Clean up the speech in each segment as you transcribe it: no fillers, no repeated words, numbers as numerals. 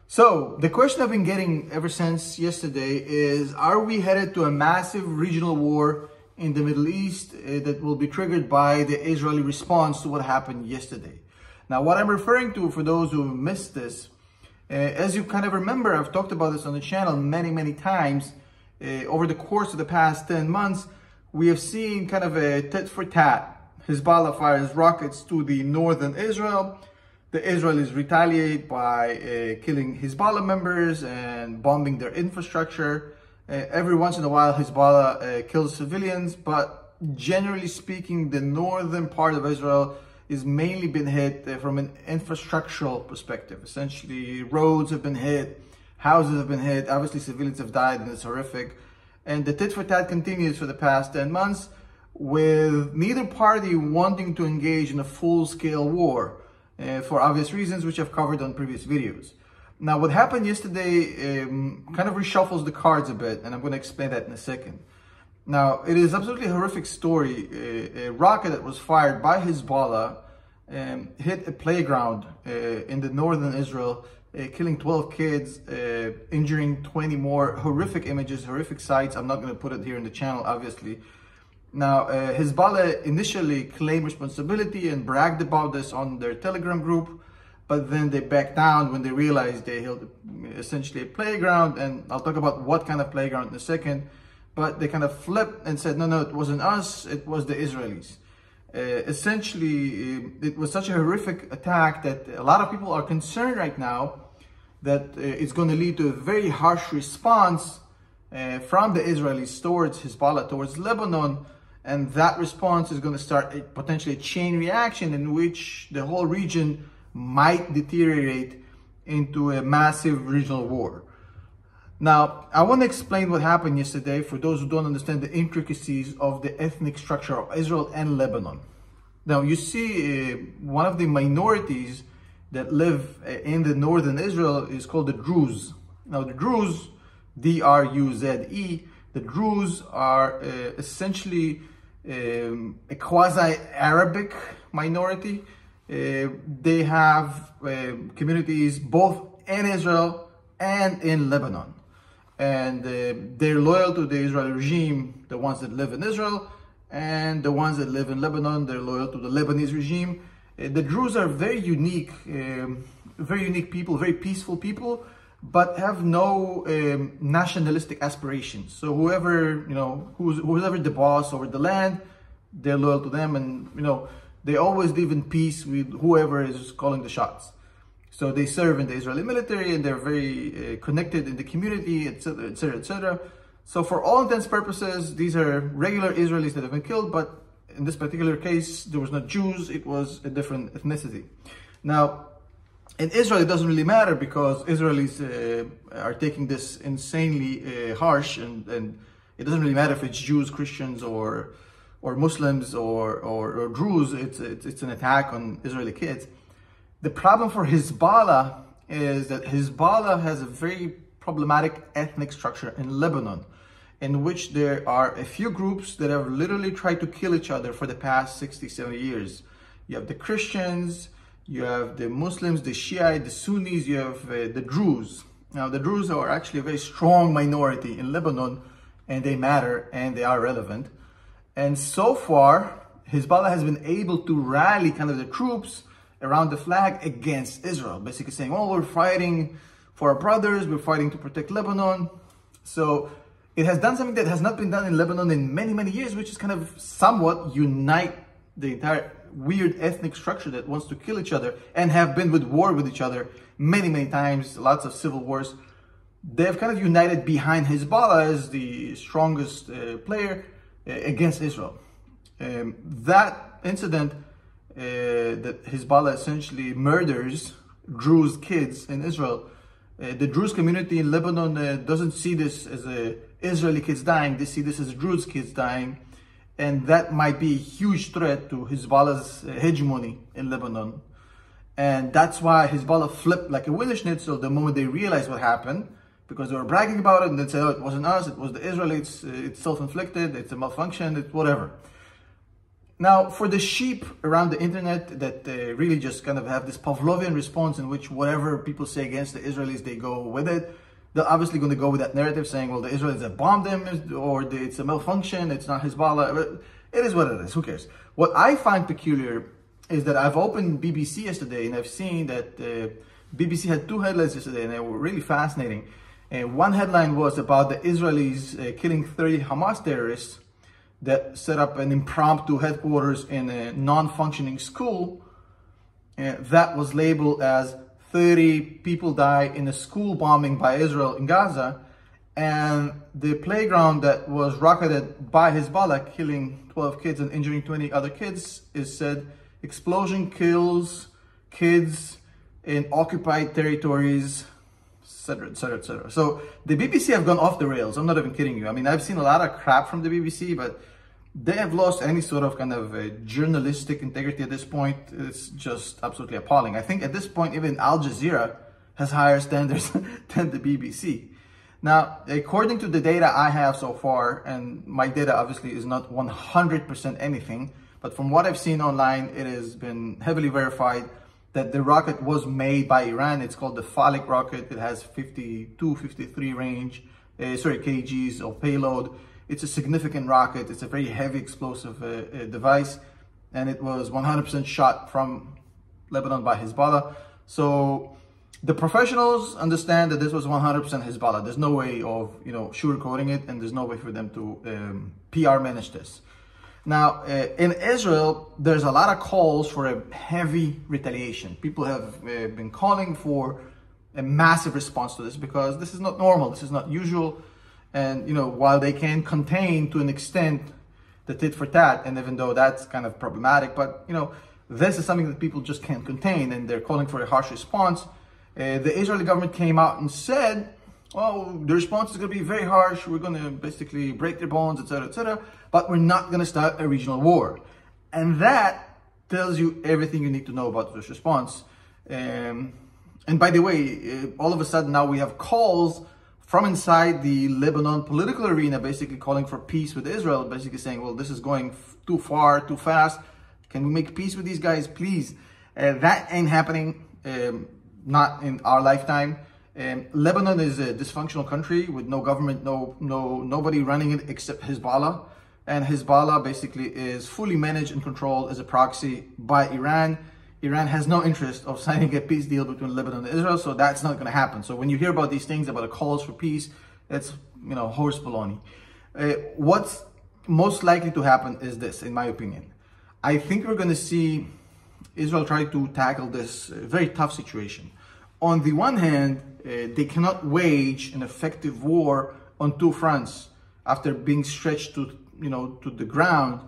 So the question I've been getting ever since yesterday is, are we headed to a massive regional war in the Middle East that will be triggered by the Israeli response to what happened yesterday? Now, what I'm referring to, for those who missed this, as you kind of remember, I've talked about this on the channel many times. Over the course of the past 10 months, we have seen kind of a tit for tat. Hezbollah fires rockets to the northern Israel. The Israelis retaliate by killing Hezbollah members and bombing their infrastructure. Every once in a while, Hezbollah kills civilians, but generally speaking, the northern part of Israel is mainly been hit from an infrastructural perspective. Essentially, roads have been hit, houses have been hit, obviously civilians have died, and it's horrific. And the tit for tat continues for the past 10 months, with neither party wanting to engage in a full-scale war for obvious reasons, which I've covered on previous videos. Now, what happened yesterday kind of reshuffles the cards a bit, and I'm going to explain that in a second. Now, it is absolutely a horrific story. A rocket that was fired by Hezbollah hit a playground in the northern Israel, killing 12 kids, injuring 20 more. Horrific images, horrific sights. I'm not going to put it here in the channel, obviously. Now, Hezbollah initially claimed responsibility and bragged about this on their Telegram group, but then they backed down when they realized they held essentially a playground, and I'll talk about what kind of playground in a second. But they kind of flipped and said, no, it wasn't us, it was the Israelis. Essentially, it was such a horrific attack that a lot of people are concerned right now that it's going to lead to a very harsh response from the Israelis towards Hezbollah, towards Lebanon. And that response is going to start potentially a chain reaction in which the whole region might deteriorate into a massive regional war. Now, I want to explain what happened yesterday for those who don't understand the intricacies of the ethnic structure of Israel and Lebanon. Now, you see one of the minorities that live in the northern Israel is called the Druze. Now, the Druze, D-R-U-Z-E, the Druze are essentially a quasi-Arabic minority. They have communities both in Israel and in Lebanon. And they're loyal to the Israeli regime, the ones that live in Israel, and the ones that live in Lebanon, they're loyal to the Lebanese regime. The Druze are very unique people, very peaceful people, but have no nationalistic aspirations. So whoever, who's ever the boss over the land, they're loyal to them, and they always live in peace with whoever is calling the shots. So they serve in the Israeli military, and they're very connected in the community, etc., etc., etc. So for all intents and purposes, these are regular Israelis that have been killed, but in this particular case, there was not Jews, it was a different ethnicity. Now, in Israel, it doesn't really matter because Israelis are taking this insanely harsh, and it doesn't really matter if it's Jews, Christians, or Muslims, or Druze. It's an attack on Israeli kids. The problem for Hezbollah is that Hezbollah has a very problematic ethnic structure in Lebanon, in which there are a few groups that have literally tried to kill each other for the past 60, 70 years. You have the Christians, you have the Muslims, the Shiite, the Sunnis, you have the Druze. Now, the Druze are actually a very strong minority in Lebanon, and they matter, and they are relevant. And so far, Hezbollah has been able to rally kind of the troops around the flag against Israel, basically saying, well, we're fighting for our brothers, we're fighting to protect Lebanon. So it has done something that has not been done in Lebanon in many years, which is kind of somewhat unite the entire weird ethnic structure that wants to kill each other and have been with war with each other many times, lots of civil wars. They have kind of united behind Hezbollah as the strongest player against Israel. That incident that Hezbollah essentially murders Druze kids in Israel, the Druze community in Lebanon doesn't see this as Israeli kids dying, they see this as Druze kids dying, and that might be a huge threat to Hezbollah's hegemony in Lebanon. And that's why Hezbollah flipped like a winner schnitzel the moment they realized what happened, because they were bragging about it and they said, oh, it wasn't us, it was the Israelis, it's self-inflicted, it's a malfunction, it's whatever. Now, for the sheep around the internet that really just kind of have this Pavlovian response in which whatever people say against the Israelis, they go with it. They're obviously going to go with that narrative saying, well, the Israelis have bombed them, or it's a malfunction, it's not Hezbollah. It is what it is, who cares? What I find peculiar is that I've opened BBC yesterday and I've seen that BBC had two headlines yesterday and they were really fascinating. One headline was about the Israelis killing 30 Hamas terrorists that set up an impromptu headquarters in a non-functioning school. That was labeled as 30 people die in a school bombing by Israel in Gaza. And the playground that was rocketed by Hezbollah, killing 12 kids and injuring 20 other kids, is said explosion kills kids in occupied territories, etc., etc., etc. So the BBC have gone off the rails. I'm not even kidding you. I mean, I've seen a lot of crap from the BBC, but they have lost any sort of kind of journalistic integrity at this point. It's just absolutely appalling. I think at this point, even Al Jazeera has higher standards than the BBC. Now, according to the data I have so far, and my data obviously is not 100% anything, but from what I've seen online, it has been heavily verified that the rocket was made by Iran. It's called the Falik rocket. It has 52, 53 kgs of payload. It's a significant rocket. It's a very heavy explosive device, and it was 100% shot from Lebanon by Hezbollah. So the professionals understand that this was 100% Hezbollah. There's no way of, sugarcoating it, and there's no way for them to PR manage this. Now, in Israel, there's a lot of calls for a heavy retaliation. People have been calling for a massive response to this because this is not normal. This is not usual. And, while they can contain to an extent the tit for tat, and even though that's kind of problematic, but, this is something that people just can't contain, and they're calling for a harsh response. The Israeli government came out and said, oh, the response is going to be very harsh. We're going to basically break their bones, etc., but we're not going to start a regional war. And that tells you everything you need to know about this response. And by the way, all of a sudden now we have calls from inside the Lebanon political arena, basically calling for peace with Israel, basically saying, well, this is going too far, too fast. Can we make peace with these guys, please? That ain't happening, not in our lifetime. Lebanon is a dysfunctional country with no government, nobody running it except Hezbollah. And Hezbollah basically is fully managed and controlled as a proxy by Iran. Iran has no interest of signing a peace deal between Lebanon and Israel, so that's not going to happen. So when you hear about these things, about the calls for peace, that's, horse baloney. What's most likely to happen is this, in my opinion. I think we're going to see Israel try to tackle this very tough situation. On the one hand, they cannot wage an effective war on two fronts after being stretched to the ground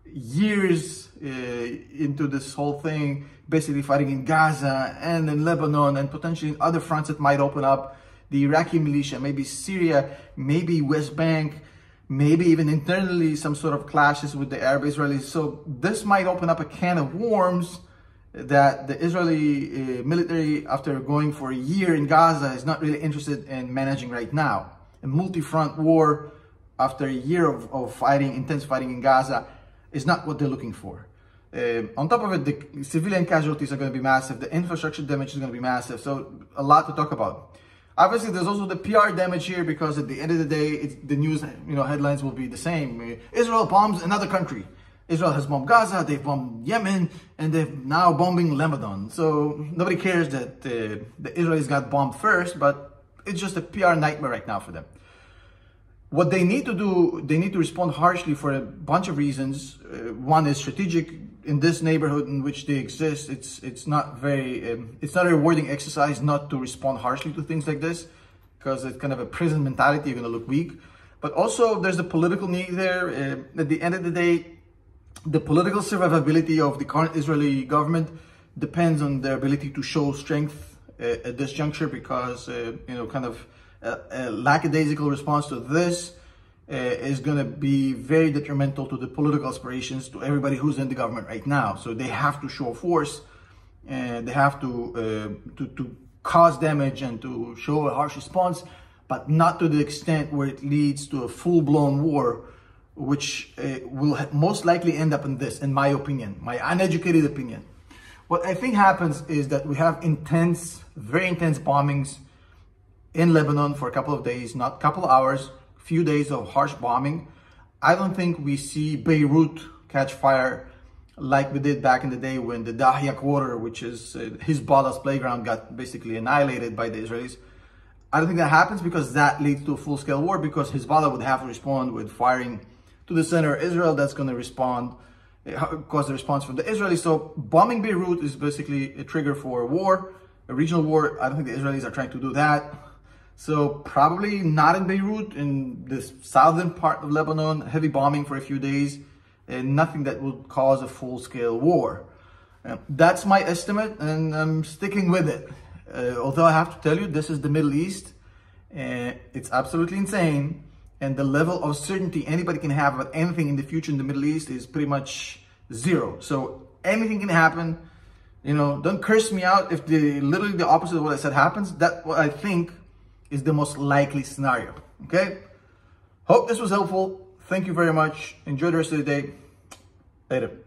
years into this whole thing, basically fighting in Gaza and in Lebanon and potentially in other fronts that might open up, the Iraqi militia, maybe Syria, maybe West Bank, maybe even internally some sort of clashes with the Arab Israelis. So this might open up a can of worms that the Israeli military, after going for a year in Gaza, is not really interested in managing right now. A multi-front war after a year of fighting, intense fighting in Gaza, is not what they're looking for. On top of it, the civilian casualties are going to be massive. The infrastructure damage is going to be massive. So a lot to talk about. Obviously, there's also the PR damage here because at the end of the day, the news headlines will be the same. Israel bombs another country. Israel has bombed Gaza, they've bombed Yemen, and they're now bombing Lebanon. So nobody cares that the Israelis got bombed first, but it's just a PR nightmare right now for them. What they need to do, they need to respond harshly for a bunch of reasons. One is strategic. In this neighborhood in which they exist, it's not a rewarding exercise not to respond harshly to things like this, because it's kind of a prison mentality. You're going to look weak. But also there's the political need there. At the end of the day, the political survivability of the current Israeli government depends on their ability to show strength at this juncture, because kind of a lackadaisical response to this is going to be very detrimental to the political aspirations to everybody who's in the government right now. So they have to show force, and they have to cause damage and to show a harsh response, but not to the extent where it leads to a full-blown war which will most likely end up in this, in my opinion, my uneducated opinion. What I think happens is that we have very intense bombings in Lebanon for a couple of days, not a couple of hours, few days of harsh bombing. I don't think we see Beirut catch fire like we did back in the day when the Dahya quarter, which is Hezbollah's playground, got basically annihilated by the Israelis. I don't think that happens because that leads to a full-scale war, because Hezbollah would have to respond with firing to the center of Israel. That's going to cause the response from the Israelis. So bombing Beirut is basically a trigger for a war, a regional war. I don't think the Israelis are trying to do that. So probably not in Beirut, in the southern part of Lebanon, heavy bombing for a few days, and nothing that would cause a full-scale war. That's my estimate, and I'm sticking with it. Although I have to tell you, this is the Middle East, and it's absolutely insane. And the level of certainty anybody can have about anything in the future in the Middle East is pretty much zero. So anything can happen. You know, don't curse me out if literally the opposite of what I said happens. That's what I think is the most likely scenario. Okay? Hope this was helpful. Thank you very much. Enjoy the rest of the day. Later.